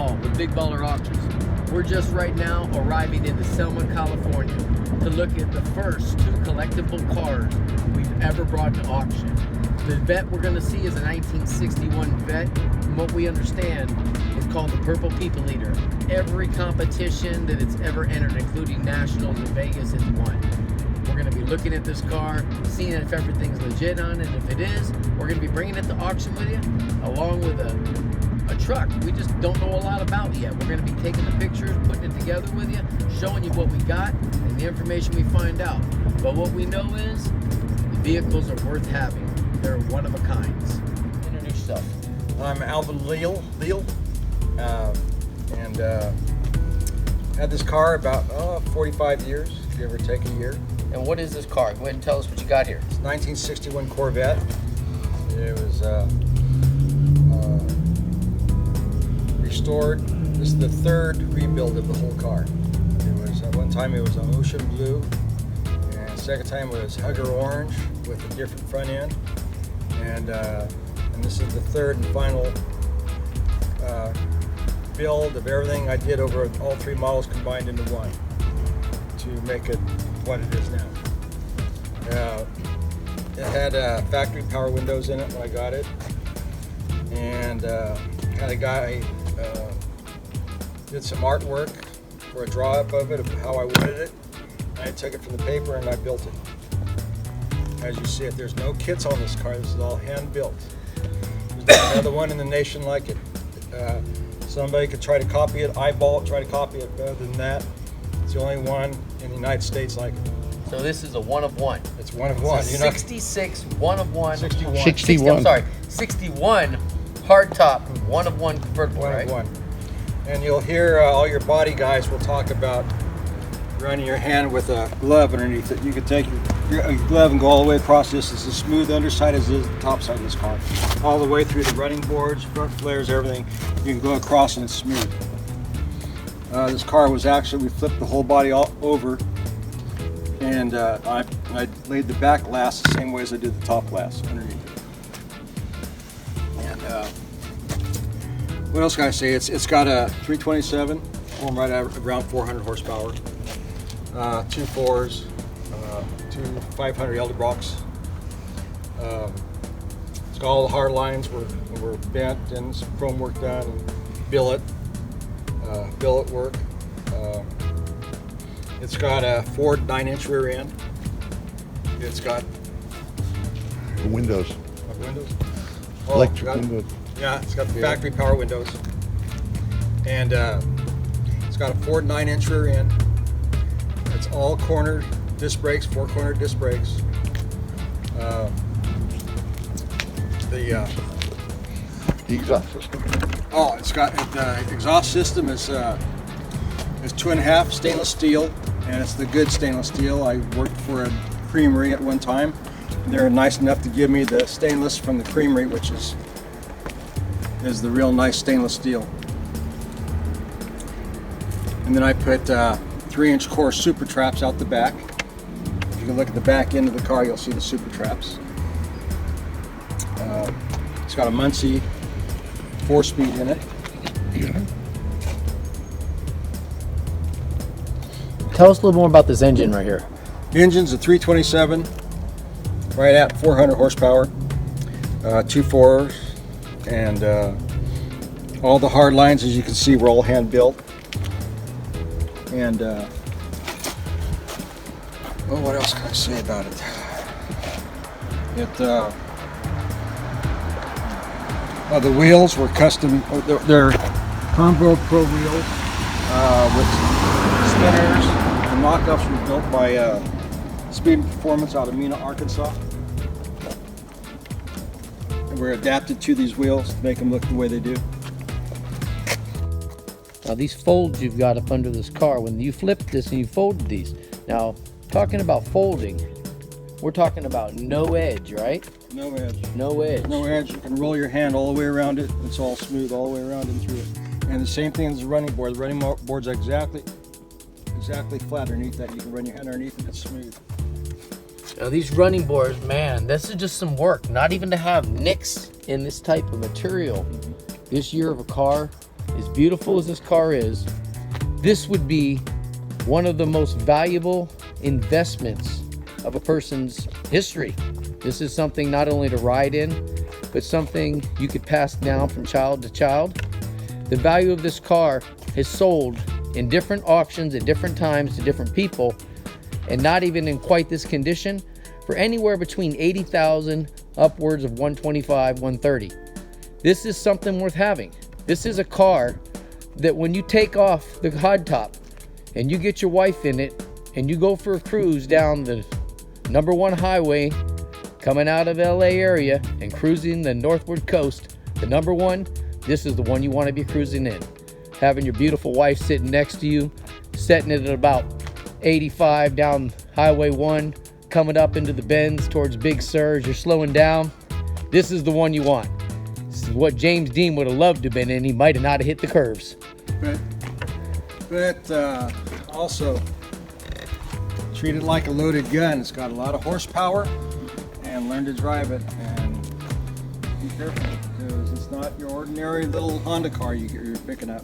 all with Big Baller Auctions. We're just right now arriving into Selma, California to look at the first 2 collectible cars we've ever brought to auction. The Vette we're going to see is a 1961 Vette. From what we understand, it's called the Purple People Eater. Every competition that it's ever entered, including nationals in Vegas, it's won. We're going to be looking at this car, seeing if everything's legit on it, and if it is, we're going to be bringing it to auction with you, along with a truck we just don't know a lot about yet. We're going to be taking the pictures, putting it together with you, showing you what we got, and the information we find out. But what we know is, the vehicles are worth having. They're one of a kind. Introduce yourself. I'm Alvin Leal, and had this car about 45 years, give or take a year. And what is this car? Go ahead and tell us what you got here. It's a 1961 Corvette. It was restored. This is the 3rd rebuild of the whole car. It was at one time it was an ocean blue, and second time it was Hugger orange with a different front end, and this is the 3rd and final build of everything I did over all 3 models combined into one to make it what it is now. It had factory power windows in it when I got it, and had a guy did some artwork for a draw up of it of how I wanted it. I took it from the paper and I built it. As you see it, there's no kits on this car. This is all hand built. There's not another one in the nation like it. Somebody could try to copy it, eyeball it, try to copy it. Better than that, it's the only one in the United States like it. So this is a one of one. It's one of one. It's a 66 one of one. 61. 61. I'm sorry, 61 hardtop one of one convertible. One right? of one. And you'll hear all your body guys will talk about running your hand with a glove underneath it. You can take your glove and go all the way across this. It's as smooth underside as is the top side of this car. All the way through the running boards, front flares, everything. You can go across and it's smooth. This car was actually, we flipped the whole body all over, and I laid the back glass the same way as I did the top glass underneath it. And what else can I say? It's got a 327, going right at around 400 horsepower, 2 4s, 2 500 Edelbrocks. It's got all the hard lines were bent and some chrome work done, and billet work. It's got a Ford 9-inch rear end. It's got windows. Windows. Electric windows. Yeah, it's got factory power windows, and it's got a Ford 9-inch rear end. It's all cornered disc brakes, 4-corner disc brakes. The exhaust system. Oh, it's got the exhaust system is 2.5 stainless steel, and it's the good stainless steel. I worked for a creamery at one time. They're nice enough to give me the stainless from the creamery, which is the real nice stainless steel. And then I put 3-inch core super traps out the back. If you can look at the back end of the car, you'll see the super traps. It's got a Muncie 4-speed in it. Tell us a little more about this engine right here. The engine's a 327, right at 400 horsepower, 2 4s, and all the hard lines, as you can see, were all hand built. And well, what else can I say about it? The wheels were custom. They're Convo Pro wheels with spinners. The knockoffs were built by Speed and Performance out of Mena, Arkansas. And we're adapted to these wheels to make them look the way they do. Now these folds you've got up under this car, when you flipped this and you folded these. Now, talking about folding, we're talking about no edge, right? No edge. No edge. No edge. You can roll your hand all the way around it. It's all smooth all the way around and through it. And the same thing as the running board. The running board's exactly flat underneath that. You can run your hand underneath and it's smooth. Now these running boards, man, this is just some work. Not even to have nicks in this type of material. This year of a car, as beautiful as this car is, this would be one of the most valuable investments of a person's history. This is something not only to ride in, but something you could pass down from child to child. The value of this car has sold in different auctions at different times to different people, and not even in quite this condition, for anywhere between 80,000 upwards of 125, 130. This is something worth having. This is a car that when you take off the hard top and you get your wife in it and you go for a cruise down the #1 highway coming out of LA area and cruising the northward coast, the #1, this is the one you want to be cruising in. Having your beautiful wife sitting next to you, setting it at about 85 down Highway 1, coming up into the bends towards Big Sur as you're slowing down. This is the one you want. This is what James Dean would have loved to have been in. He might have not have hit the curves. But also treat it like a loaded gun. It's got a lot of horsepower, and learn to drive it, and be careful because it's not your ordinary little Honda car you're picking up.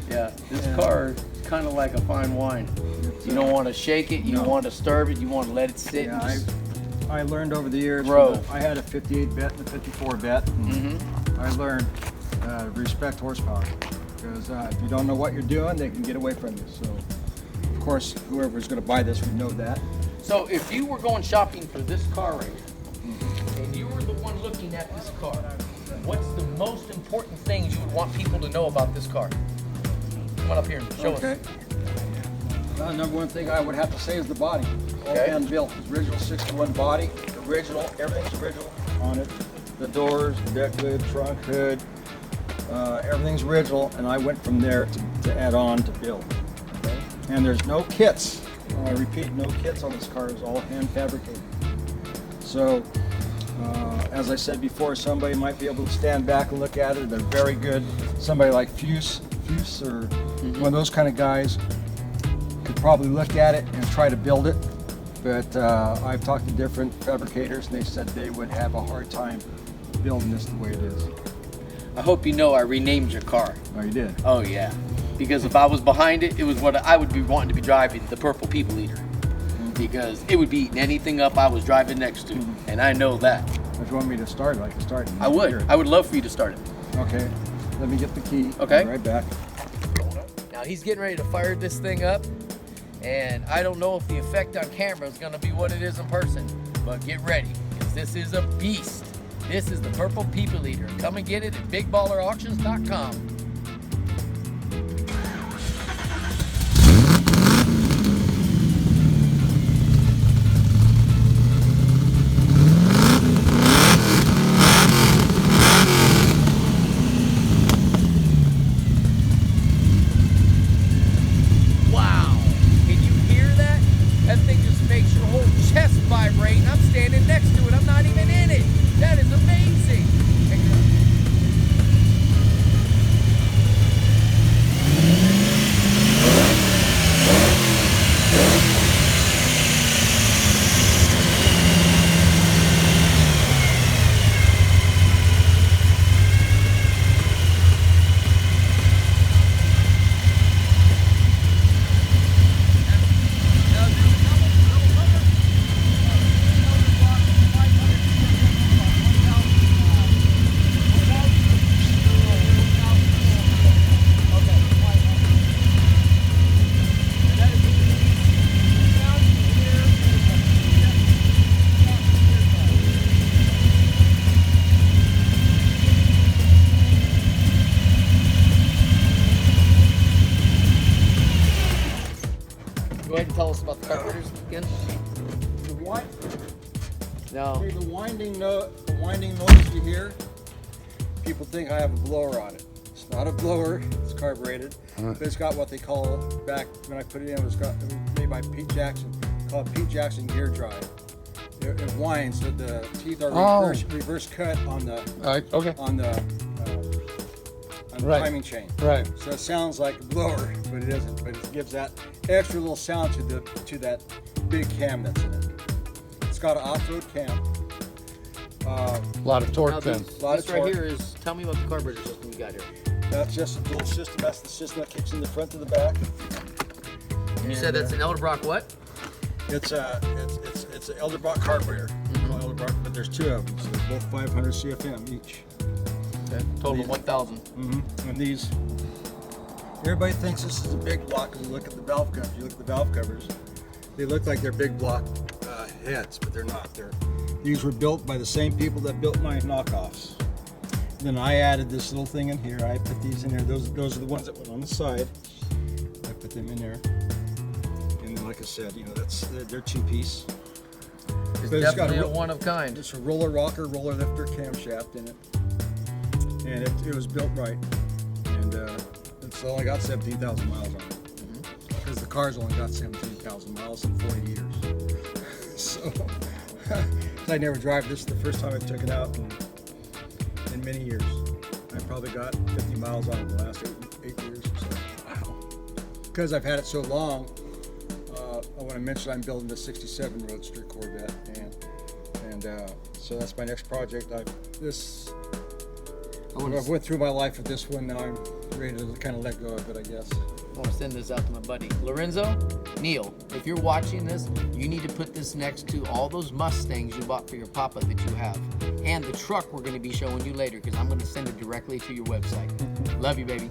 Yeah, this car is kind of like a fine wine. You don't want to shake it, you don't want to stir it, you want to let it sit. Yeah, I learned over the years. I had a 58 vet and a 54 vet. I learned to respect horsepower because if you don't know what you're doing, they can get away from you. So, of course, whoever's going to buy this would know that. So, if you were going shopping for this car right here, and you were the one looking at this car, what's the most important things you would want people to know about this car? Come on up here and show us. Number one thing I would have to say is the body. All hand built. It's original 61 body. Original. Everything's original on it. The doors, deck lid, trunk hood. Everything's original, and I went from there to add on to build. And there's no kits. I repeat, no kits on this car. It's all hand fabricated. So, as I said before, somebody might be able to stand back and look at it. They're very good. Somebody like Fuse or one of those kind of guys could probably look at it and try to build it. But I've talked to different fabricators, and they said they would have a hard time building this the way it is. I hope you know I renamed your car. Oh, you did? Oh, yeah. Because if I was behind it, it was what I would be wanting to be driving, the Purple People Eater. Because it would be eating anything up I was driving next to, and I know that. If you want me to start it, I can start it. I would. I would love for you to start it. Okay. Let me get the key. Okay. I'll be right back. Now he's getting ready to fire this thing up, and I don't know if the effect on camera is going to be what it is in person, but get ready, because this is a beast. This is the Purple People Eater. Come and get it at BigBallerAuctions.com. Go ahead and tell us about the carburetors again. The winding noise you hear, people think I have a blower on it. It's not a blower, it's carbureted, but it's got what they call, back when I put it in, it was made by Pete Jackson, called Pete Jackson gear drive. It winds, so the teeth are reverse cut on the timing chain. Right. So it sounds like a blower, but it isn't. But it gives that extra little sound to that big cam that's in it. It's got an off-road cam. A lot of torque then. This right here is, tell me about the carburetor system you got here. That's just a dual system. That's the system that kicks in the front to the back. You said that's an Elderbrock what? It's an Elderbrock carburetor. Elderbrock, but there's two of them, so they're both 500 CFM each. Okay. Total 1,000. And these, everybody thinks this is a big block because you look at the valve covers. You look at the valve covers, they look like they're big block heads, but they're not. These were built by the same people that built my knockoffs. Then I added this little thing in here. I put these in there. Those are the ones that went on the side. I put them in there. And then, like I said, you know, they're two-piece. It's definitely a one of kind. It's a roller rocker, roller lifter camshaft in it. And it was built right. And it's only got 17,000 miles on it. Because the car's only got 17,000 miles in 40 years. So I never drive this the first time I took it out in many years. I probably got 50 miles on it in the last eight years or so. Wow. Because I've had it so long, I want to mention I'm building the 67 Roadster Corvette, and so that's my next project. I've went through my life with this one. Now I'm ready to kind of let go of it, I guess. I want to send this out to my buddy Lorenzo. Neil, if you're watching this, you need to put this next to all those Mustangs you bought for your papa that you have, and the truck we're going to be showing you later, because I'm going to send it directly to your website. Love you, baby.